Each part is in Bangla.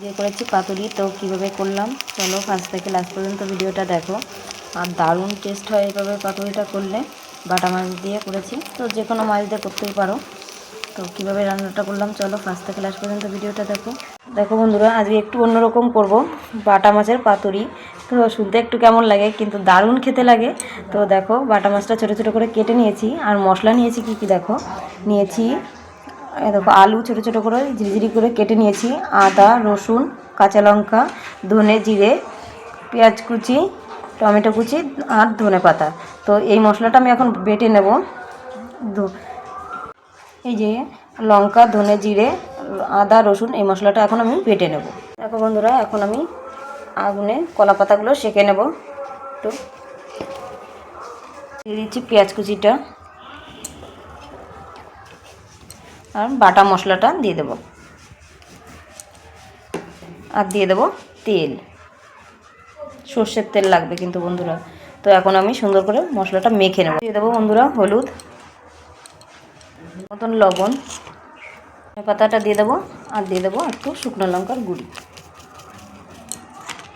যে করেছি পাতুরি, তো কীভাবে করলাম চলো ফার্স্ট থেকে লাস্ট পর্যন্ত ভিডিওটা দেখো। আর দারুণ টেস্ট হয় এইভাবে পাতুরিটা করলে। বাটা মাছ দিয়ে করেছি, তো যে কোনো মাছ দিয়ে করতেই পারো। তো কীভাবে রান্নাটা করলাম চলো ফার্স্ট থেকে লাস্ট পর্যন্ত ভিডিওটা দেখো। দেখো বন্ধুরা, আজকে একটু অন্যরকম করব, বাটা মাছের পাতুরি। তো শুনতে একটু কেমন লাগে, কিন্তু দারুণ খেতে লাগে। তো দেখো, বাটা মাছটা ছোটো ছোটো করে কেটে নিয়েছি। আর মশলা নিয়েছি কী কী দেখো, নিয়েছি দেখো আলু ছোটো ছোটো করে ঝিরিঝিরি করে কেটে নিয়েছি, আদা রসুন কাঁচা লঙ্কা ধনে জিরে পেঁয়াজ কুচি টমেটো কুচি আর ধনে পাতা। তো এই মশলাটা আমি এখন বেটে নেব। এই যে লঙ্কা ধনে জিরে আদা রসুন এই মশলাটা এখন আমি বেটে নেব। দেখো বন্ধুরা, এখন আমি আগুনে কলা পাতাগুলো সেঁকে নেব। একটু দিয়ে দিচ্ছি পেঁয়াজ কুচিটা আর বাটা মশলাটা দিয়ে দেব। আর দিয়ে দেব তেল, সর্ষের তেল লাগবে কিন্তু বন্ধুরা। তো এখন আমি সুন্দর করে মশলাটা মেখে নেব। দিয়ে দেবো বন্ধুরা হলুদ, মতন লবণ, পাতাটা দিয়ে দেবো। আর দিয়ে দেবো একটু শুকনো লঙ্কার গুঁড়ি।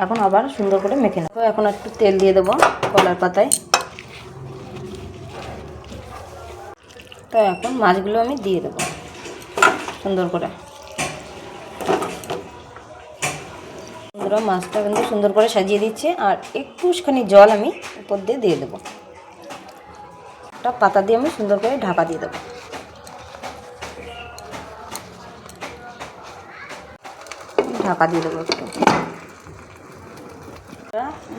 এখন আবার সুন্দর করে মেখে নেব। এখন একটু তেল দিয়ে দেবো কলার পাতায়। তো এখন মাছগুলো আমি দিয়ে দেবো সুন্দর করে। বন্ধুরা, মাছটা কিন্তু সুন্দর করে সাজিয়ে দিচ্ছে। আর একটুখানি জল আমি উপর দিয়ে দিয়ে দেবো। একটা পাতা দিয়ে আমি সুন্দর করে ঢাকা দিয়ে দেবো। ঢাকা দিয়ে দেবো একটু।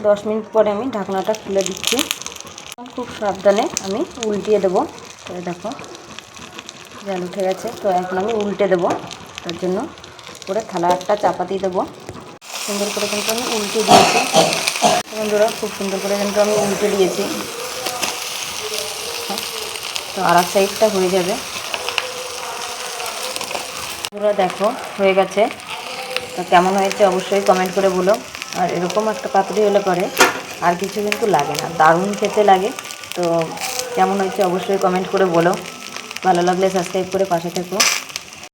10 মিনিট পরে আমি ঢাকনাটা খুলে দিচ্ছি। খুব সাবধানে আমি উল্টিয়ে দেবো। তো দেখো জল উঠে গেছে। তো এখন আমি উল্টে দেবো। তার জন্য পুরো থালা একটা চাপা দিয়ে দেবো। সুন্দর করে কিন্তু আমি উল্টে দিয়েছি বন্ধুরা, খুব সুন্দর করে কিন্তু আমি উল্টে দিয়েছি। তো আর এক সাইডটা হয়ে যাবে। পুরো দেখো হয়ে গেছে। তো কেমন হয়েছে অবশ্যই কমেন্ট করে বলো। আর এরকম একটা পাতুরি হলে পরে আর কিছু কিন্তু লাগে না, দারুণ খেতে লাগে। তো কেমন হয়েছে অবশ্যই কমেন্ট করে বলো। ভালো লাগলে সাবস্ক্রাইব করে পাশে থেকো।